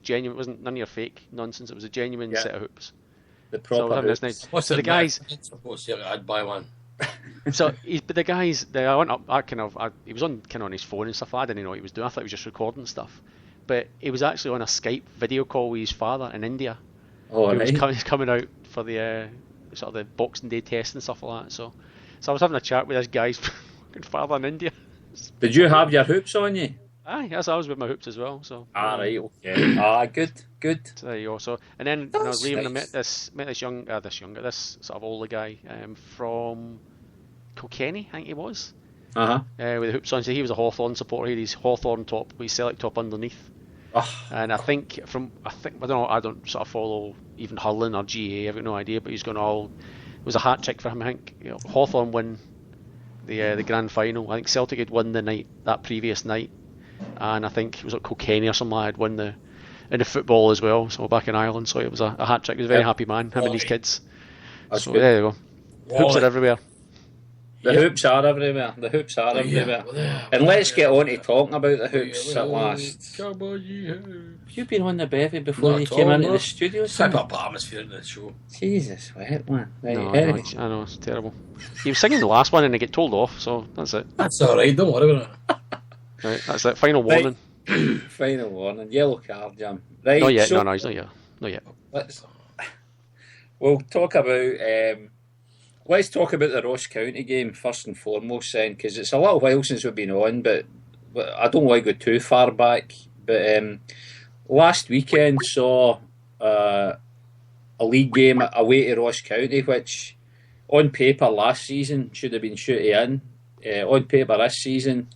genuine. It wasn't none of your fake nonsense. It was a genuine set of hoops. The proper hoops. Nice. So the guys. I'd buy one. But the guys, I went up. He was on kind of on his phone and stuff. I didn't know what he was doing. I thought he was just recording stuff. But he was actually on a Skype video call with his father in India. Oh, he was coming out for the sort of the Boxing Day test and stuff like that. So I was having a chat with this guy's fucking father in India. Did you have your hoops on you? Aye, yes, I was with my hoops as well. So right, okay, good. So there you go. So and then I was leaving. I met this sort of older guy from Kilkenny, I think he was. With the hoops on. So he was a Hawthorn supporter. He had his Hawthorn top, with his Celtic top underneath. And I think I don't sort of follow even hurling or GA. I've got no idea, but he's going all. It was a hat trick for him. I think Hawthorn win the grand final. I think Celtic had won that previous night, and I think it was like Kilkenny or something. I'd won in the football as well. So back in Ireland, so it was a hat trick. He was a very happy man. Him and his kids. That's so good. There you go. Hoops are everywhere. The hoops are everywhere. And let's get on to talking about the hoops at last. Have you been on the bevy before you came into the studio? Type of atmosphere in the show. Jesus, wet man. Right, no, I know, it's terrible. He was singing the last one and he get told off, so that's it. That's alright, don't worry about it. Right, that's it. Final warning. Final warning. Yellow card, Jim. Right. Not yet. So, no, he's not yet. We'll talk about. Let's talk about the Ross County game first and foremost, then, because it's a little while since we've been on, but I don't want to go too far back. But last weekend saw a league game away to Ross County, which on paper last season should have been shooty in. On paper this season,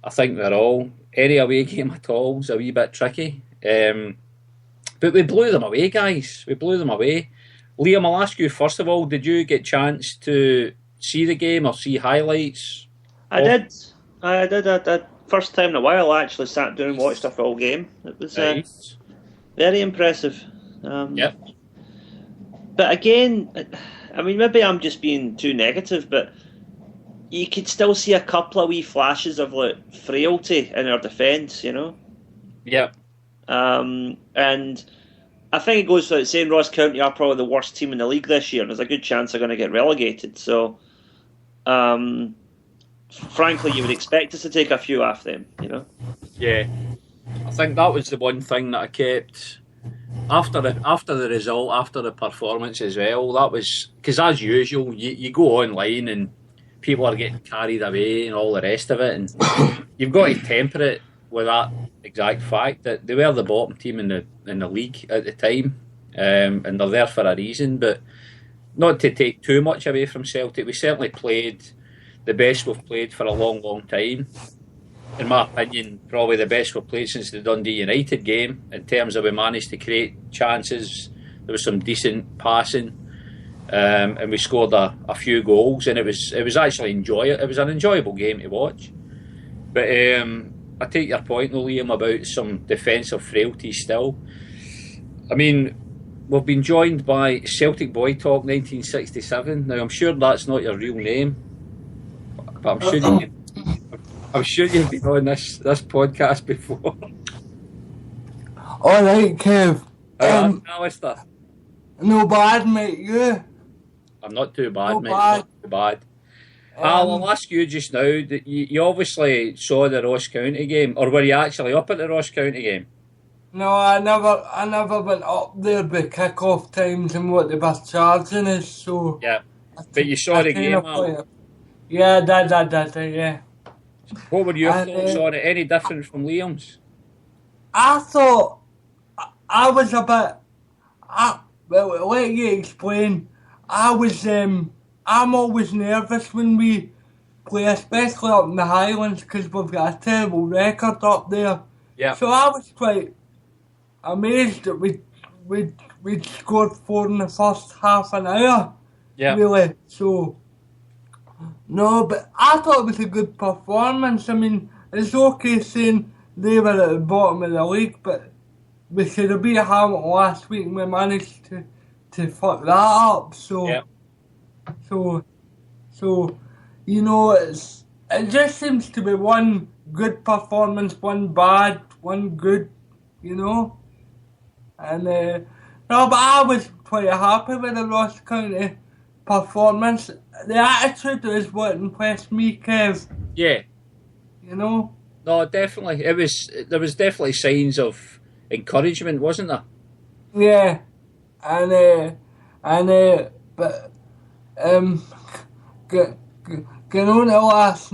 I think they're all. Any away game at all is a wee bit tricky. But we blew them away, guys. We blew them away. Liam, I'll ask you first of all, did you get a chance to see the game or see highlights? I did. First time in a while I actually sat down and watched a full game. It was very impressive. Yep. But again, I mean, maybe I'm just being too negative, but you could still see a couple of wee flashes of like frailty in our defence, you know? Yep. And I think it goes without saying Ross County are probably the worst team in the league this year, and there's a good chance they're going to get relegated. So, frankly, you would expect us to take a few off them, you know? Yeah. I think that was the one thing that I kept after the result, after the performance as well. That was because, as usual, you go online and people are getting carried away and all the rest of it, and you've got to temper it with that exact fact that they were the bottom team in the league at the time, and they're there for a reason. But not to take too much away from Celtic, we certainly played the best we've played for a long, long time. In my opinion, probably the best we've played since the Dundee United game, in terms of we managed to create chances. There was some decent passing, and we scored a few goals, and it was actually it was an enjoyable game to watch. But I take your point, though, Liam, about some defensive frailty still. I mean, we've been joined by Celtic Boy Talk 1967. Now, I'm sure that's not your real name, but I'm sure you've been on this podcast before. All right, Kev. Alistair. No bad, mate. You? I'm not too bad, no mate. Bad. Not too bad. I'll ask you just now that you obviously saw the Ross County game, or were you actually up at the Ross County game? No, I never went up there by kick-off times and what they were charging us. So yeah, but you saw the game, Al. Yeah, I did, yeah. What were your thoughts on it? Any different from Liam's? I thought I was a bit. Well, let you explain. I'm always nervous when we play, especially up in the Highlands, because we've got a terrible record up there. Yeah. So I was quite amazed that we'd scored 4 in the first half an hour. Yeah. Really. So, no, but I thought it was a good performance. I mean, it's okay saying they were at the bottom of the league, but we should have beat Hamilton last week and we managed to fuck that up. So. Yeah. So, you know, it just seems to be one good performance, one bad, one good, you know. And no, but I was pretty happy with the Ross County performance. The attitude is what impressed me, Kev. Yeah. You know. No, definitely. There was definitely signs of encouragement, wasn't there? Yeah, but getting on to last.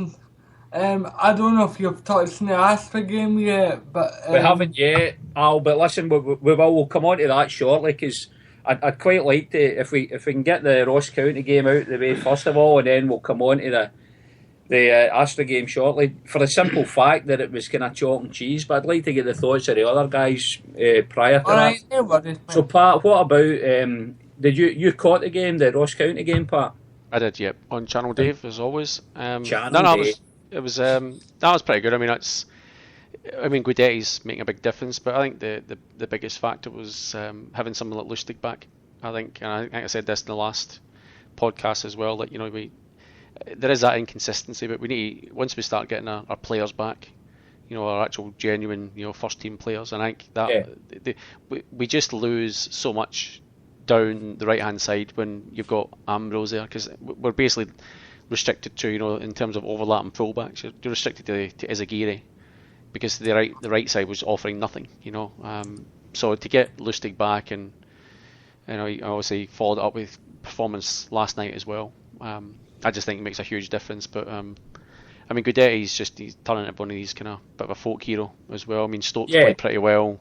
I don't know if you've touched on the Astra game yet, but we haven't yet, Al. But listen, we'll come on to that shortly because I'd quite like to if we can get the Ross County game out of the way first of all, and then we'll come on to the Astra game shortly for the simple fact that it was kind of chalk and cheese. But I'd like to get the thoughts of the other guys prior to that. Right, so, Pat, what about did you caught the game, the Ross County game, Pat? I did, yep, on Channel Dave as always. Channel Dave. It was that was pretty good. I mean, Guidetti's making a big difference, but I think the biggest factor was having someone like Lustig back. I think I said this in the last podcast as well. That there is that inconsistency, but we need once we start getting our players back, our actual genuine first team players. And I think that we just lose so much down the right hand side when you've got Ambrose there, because we're basically restricted to in terms of overlapping fullbacks. You're restricted to Izagiri because the right side was offering nothing. So to get Lustig back and he obviously followed it up with performance last night as well. I just think it makes a huge difference. But I mean, Guidetti's he's turning into one of these kind of bit of a folk hero as well. I mean, Stokes played pretty well.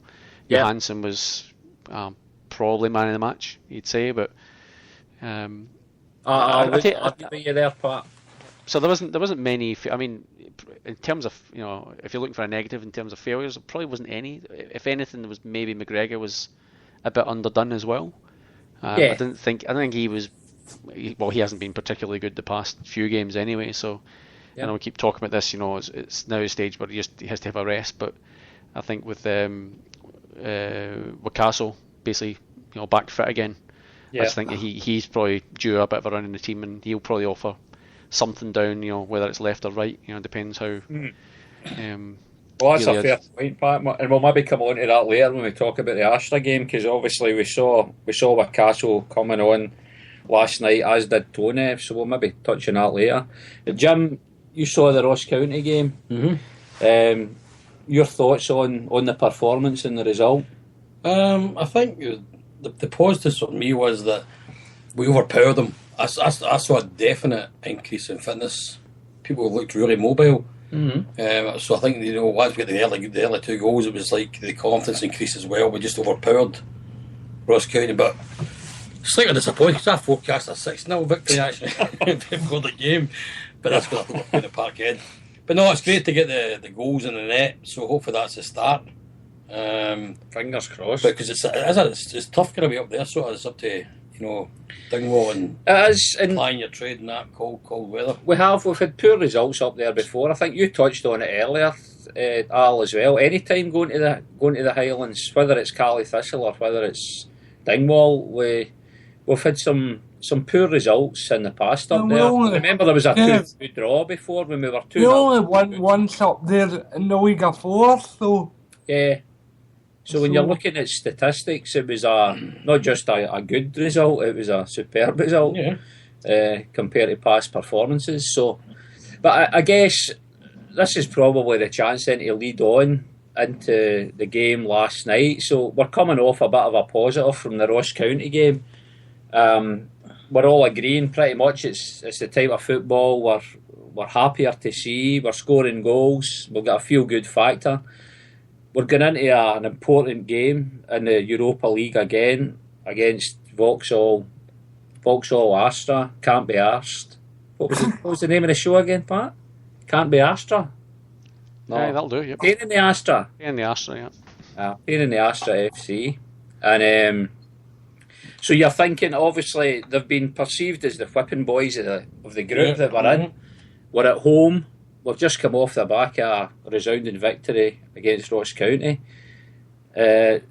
Johansson was probably man of the match, you'd say, but I'll give you there, Pat. So there wasn't many. I mean, in terms of if you're looking for a negative in terms of failures, there probably wasn't any. If anything, there was maybe McGregor was a bit underdone as well. I think he was. Well, he hasn't been particularly good the past few games anyway. So, we keep talking about this. It's now a stage where he has to have a rest. But I think with Wakaso basically, back fit again. I just think he's probably due a bit of a run in the team, and he'll probably offer something down. Whether it's left or right. Depends how. Well, that's a fair point, Pat, and we'll maybe come on to that later when we talk about the Astra game, because obviously we saw Wakaso coming on last night, as did Tony, so we'll maybe touch on that later. Jim, you saw the Ross County game. Mm-hmm. Your thoughts on the performance and the result? I think the positive for me was that we overpowered them. I saw a definite increase in fitness. People looked really mobile. Mm-hmm. So I think once we got the early two goals, it was like the confidence increased as well. We just overpowered Ross County, but slightly disappointed because I forecast a 6-0 victory actually before the game, but that's because I thought we were playing at Parkhead. But no, it's great to get the goals in the net, so hopefully that's the start. Fingers crossed. Because it's tough going to be up there, so it's up to Dingwall and applying your trade in that cold weather. We've had poor results up there before. I think you touched on it earlier, Al, as well. Any time going to the Highlands, whether it's Cali Thistle or whether it's Dingwall, we've had some poor results in the past up there. Remember there was a 2-2 draw before when we were 2-0. We only won once up there in the League of Four, so... Yeah. So when you're looking at statistics, it was not just a good result, it was a superb result compared to past performances. So, but I guess this is probably the chance then to lead on into the game last night. So we're coming off a bit of a positive from the Ross County game. We're all agreeing pretty much it's the type of football we're happier to see. We're scoring goals. We've got a feel-good factor. We're going into an important game in the Europa League again against Vauxhall Astra. Can't be arsed. What was the name of the show again, Pat? Can't be Astra. No, that'll do. Yep. Pain in the Astra. Pain in the Astra, yeah. Pain in the Astra FC, and so you're thinking. Obviously, they've been perceived as the whipping boys of the group that we're in. We're at home. We've just come off the back of a resounding victory against Ross County.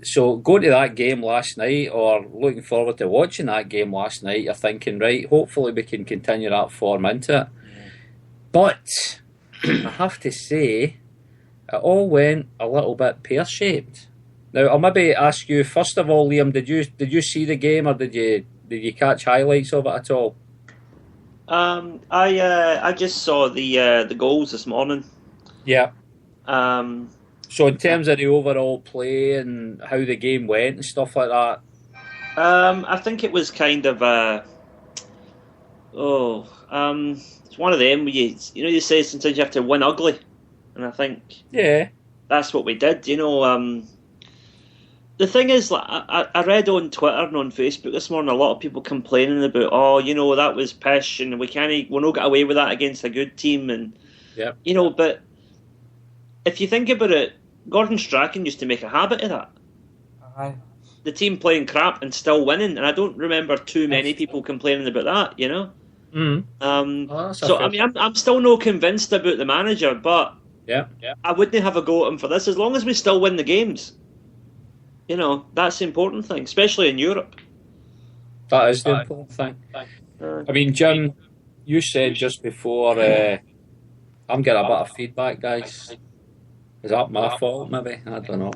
So going to that game last night, or looking forward to watching that game last night, you're thinking, right, hopefully we can continue that form into it. But I have to say, it all went a little bit pear-shaped. Now, I'll maybe ask you first of all, Liam. Did you see the game, or did you catch highlights of it at all? I just saw the goals this morning. Yeah. So in terms of the overall play and how the game went and stuff like that, I think it was kind of it's one of them where you say sometimes you have to win ugly, and I think that's what we did. The thing is, like, I read on Twitter and on Facebook this morning a lot of people complaining about, that was pish and we'll not get away with that against a good team, and but if you think about it, Gordon Strachan used to make a habit of that. Aye. The team playing crap and still winning, and I don't remember too many people complaining about that. So I mean, I'm still not convinced about the manager, but I wouldn't have a go at him for this as long as we still win the games. That's the important thing, especially in Europe. That is the important thing. I mean, Jim, you said just before, I'm getting a bit of feedback, guys. Is that my fault, maybe? I don't know.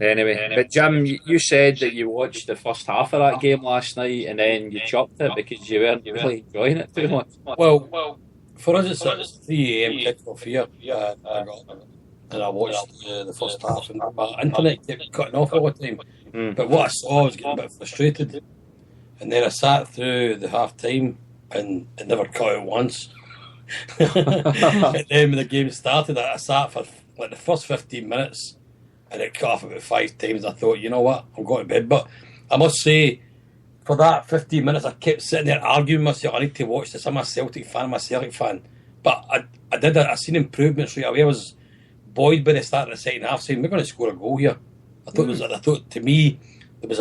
Anyway, but Jim, you said that you watched the first half of that game last night and then you chopped it because you weren't really enjoying it too much. Well, for us it's 3 a.m. kick-off here. And I watched the first half, and my internet kept cutting off all the time. But what I saw, I was getting a bit frustrated. And then I sat through the half time, and it never cut out once. And then when the game started, I sat for like the first 15 minutes, and it cut off about 5 times. I thought, you know what, I'm going to bed. But I must say, for that 15 minutes, I kept sitting there arguing with myself. I need to watch this. I'm a Celtic fan, I'm a Celtic fan. But I seen improvements right away. I was buoyed by the start of the second half, saying we're going to score a goal here. I thought to me there was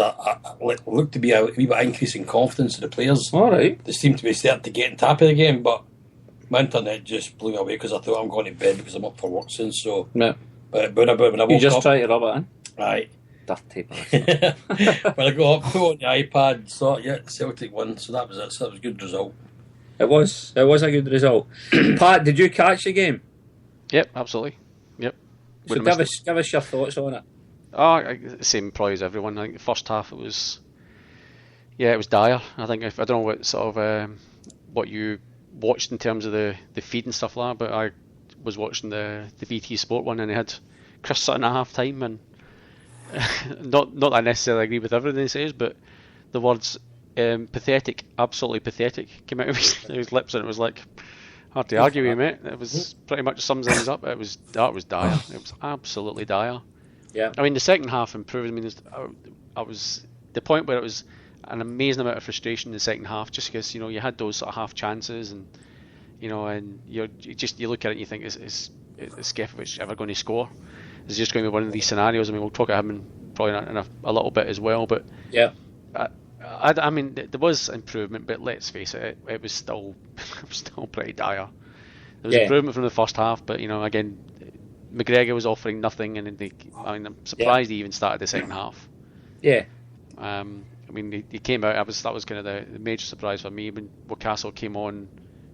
looked to be a wee bit increase in confidence of the players. All right, they seemed to be starting to get on top of the game, but my internet just blew away because I thought I'm going to bed because I'm up for work soon. So, yeah. But when I woke up, you just try to rub it in. Right. Dirty bastard. When I got up, put on the iPad, saw Celtic won, so that was it. So that was a good result. It was a good result. Pat, did you catch the game? Yep, absolutely. Yep. So give us your thoughts on it. Same probably as everyone. I think the first half it was dire. I think I don't know what sort of what you watched in terms of the feed and stuff like that, but I was watching the BT Sport one and they had Chris Sutton at half time, and not that I necessarily agree with everything he says, but the words pathetic, absolutely pathetic came out of his lips, and it was like hard to argue with, mate. It was pretty much sums things up. That was dire. It was absolutely dire. Yeah. I mean, the second half improved. I mean, I was the point where it was an amazing amount of frustration in the second half, just because you had those sort of half chances, and and you look at it and you think, is Skefovic ever going to score? Is just going to be one of these scenarios? I mean, we'll talk about him probably in a little bit as well, but yeah. I mean, there was improvement, but let's face it, it was still pretty dire. There was improvement from the first half, but again, McGregor was offering nothing, and I'm surprised he even started the second half. Yeah. I mean, he came out. That was kind of the major surprise for me when Castle came on.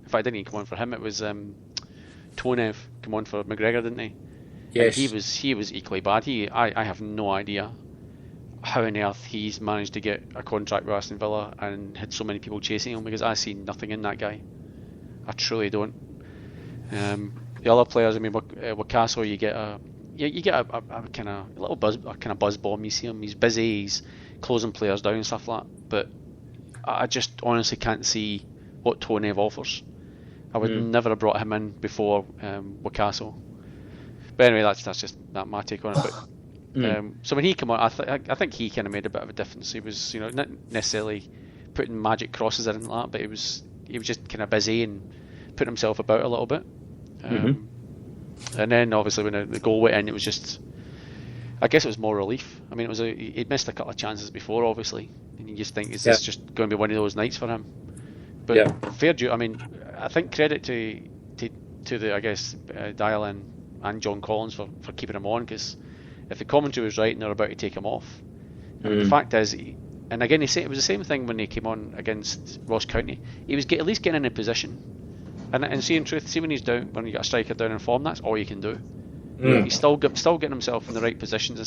In fact, I didn't even come on for him. It was Tonev come on for McGregor, didn't he? Yes. And he was equally bad. I have no idea how on earth he's managed to get a contract with Aston Villa and had so many people chasing him, because I see nothing in that guy. I truly don't. The other players, I mean, with Castle, you get a kind of little buzz bomb. You see him, he's busy, he's closing players down and stuff like that. But I just honestly can't see what Tonev offers. I would never have brought him in before with Castle. But anyway, that's just my take on it. But so when he came on, I think he kind of made a bit of a difference. He was, not necessarily putting magic crosses in like that, but he was just kind of busy and putting himself about a little bit. And then obviously when the goal went in, it was just, I guess it was more relief. I mean, he'd missed a couple of chances before, obviously, and you just think, is this just going to be one of those nights for him? But fair due. I mean, I think credit to the Dial and John Collins for keeping him on, because if the commentary was right and they're about to take him off, the fact is, and again, it was the same thing when he came on against Ross County. He was at least getting in a position, and see, in truth, see when he's down, when you got a striker down in form, that's all you can do. He's still getting himself in the right positions.